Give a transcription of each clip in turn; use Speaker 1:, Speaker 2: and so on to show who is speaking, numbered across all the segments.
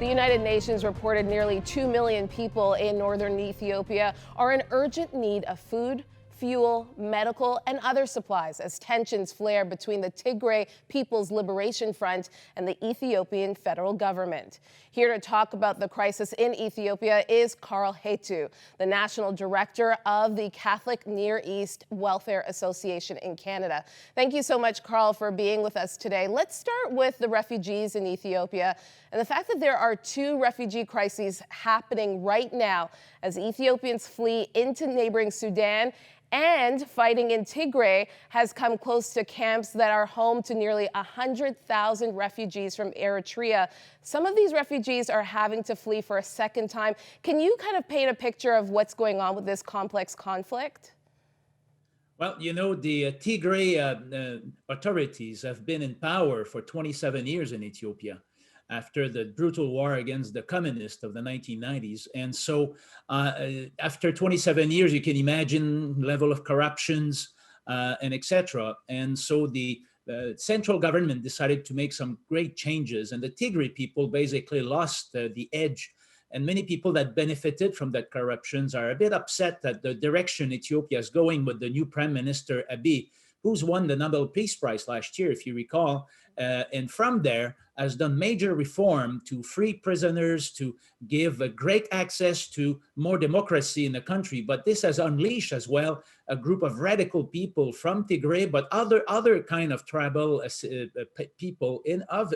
Speaker 1: The United Nations reported nearly 2 million people in northern Ethiopia are in urgent need of food, fuel, medical, and other supplies as tensions flare between the Tigray People's Liberation Front and the Ethiopian federal government. Here to talk about the crisis in Ethiopia is Carl Hetu, the National Director of the Catholic Near East Welfare Association in Canada. Thank you so much, Carl, for being with us today. Let's start with the refugees in Ethiopia and the fact that there are two refugee crises happening right now as Ethiopians flee into neighboring Sudan, and fighting in Tigray has come close to camps that are home to nearly 100,000 refugees from Eritrea. Some of these refugees are having to flee for a second time. Can you kind of paint a picture of what's going on with this complex conflict?
Speaker 2: Well, you know, the Tigray authorities have been in power for 27 years in Ethiopia after the brutal war against the communists of the 1990s. And so after 27 years, you can imagine level of corruptions and etc. And so the central government decided to make some great changes, and the Tigray people basically lost the edge. And many people that benefited from that corruptions are a bit upset at the direction Ethiopia is going with the new Prime Minister Abiy, who's won the Nobel Peace Prize last year, if you recall. And from there has done major reform to free prisoners, to give great access to more democracy in the country. But this has unleashed as well a group of radical people from Tigray, but other kind of tribal people of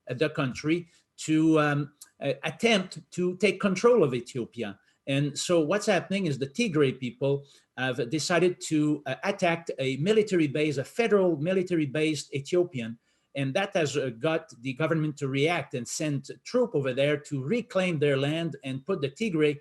Speaker 2: the country to attempt to take control of Ethiopia. And so what's happening is the Tigray people have decided to attack a military base, a federal military-based Ethiopian, and that has got the government to react and send troops over there to reclaim their land and put the Tigray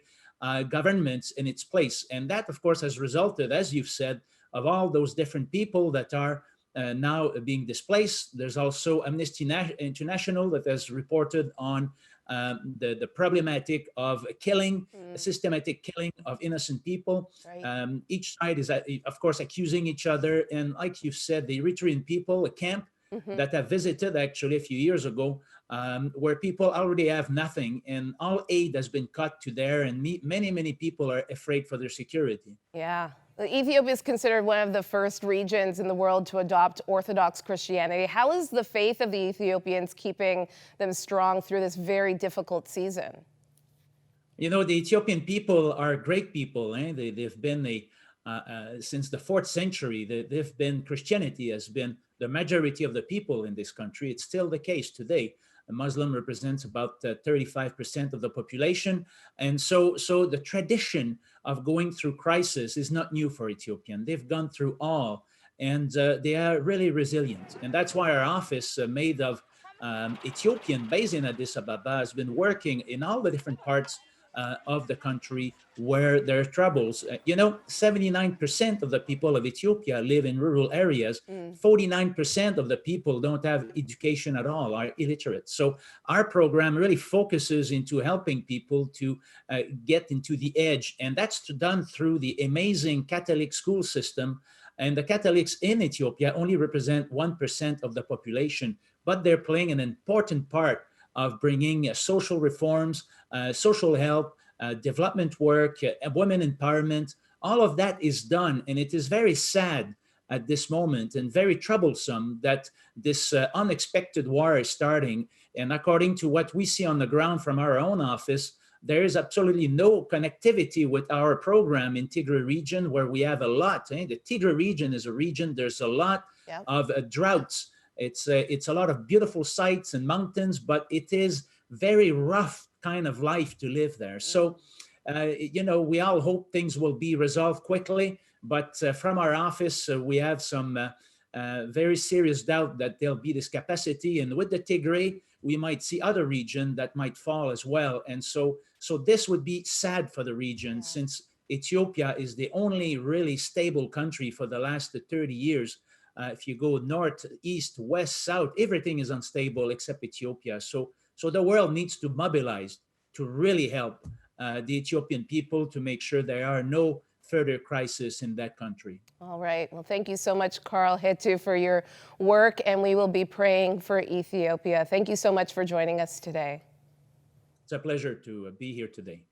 Speaker 2: governments in its place. And that, of course, has resulted, as you've said, of all those different people that are now being displaced. There's also Amnesty International that has reported on the problematic of killing, systematic killing of innocent people.
Speaker 1: Right.
Speaker 2: Each side is, of course, accusing each other. And like you said, the Eritrean people, a camp that I visited actually a few years ago, where people already have nothing and all aid has been cut to there, and many people are afraid for their security.
Speaker 1: Yeah. Ethiopia is considered one of the first regions in the world to adopt Orthodox Christianity. How is the faith of the Ethiopians keeping them strong through this very difficult season?
Speaker 2: You know, the Ethiopian people are great people. They've been since the 4th century, they've been, Christianity has been the majority of the people in this country. It's still the case today. A Muslim represents about 35% of the population. And so the tradition of going through crisis is not new for Ethiopian. They've gone through all, and they are really resilient. And that's why our office made of Ethiopian based in Addis Ababa has been working in all the different parts of the country where there are troubles. 79% of the people of Ethiopia live in rural areas. 49% of the people don't have education at all, are illiterate. So our program really focuses into helping people to get into the edge. And that's done through the amazing Catholic school system. And the Catholics in Ethiopia only represent 1% of the population, but they're playing an important part of bringing social reforms, social help, development work, women empowerment. All of that is done. And it is very sad at this moment and very troublesome that this unexpected war is starting. And according to what we see on the ground from our own office, there is absolutely no connectivity with our program in Tigray region, where we have a lot. The Tigray region is a region, there's a lot of droughts. It's a lot of beautiful sights and mountains, but it is very rough kind of life to live there. So, we all hope things will be resolved quickly, but from our office, we have some very serious doubt that there'll be this capacity. And with the Tigray, we might see other regions that might fall as well. And so this would be sad for the region, since Ethiopia is the only really stable country for the last 30 years. If you go north, east, west, south, everything is unstable except Ethiopia. So the world needs to mobilize to really help the Ethiopian people to make sure there are no further crisis in that country.
Speaker 1: All right. Well, thank you so much, Carl Hetu, for your work, and we will be praying for Ethiopia. Thank you so much for joining us today.
Speaker 2: a pleasure to be here today.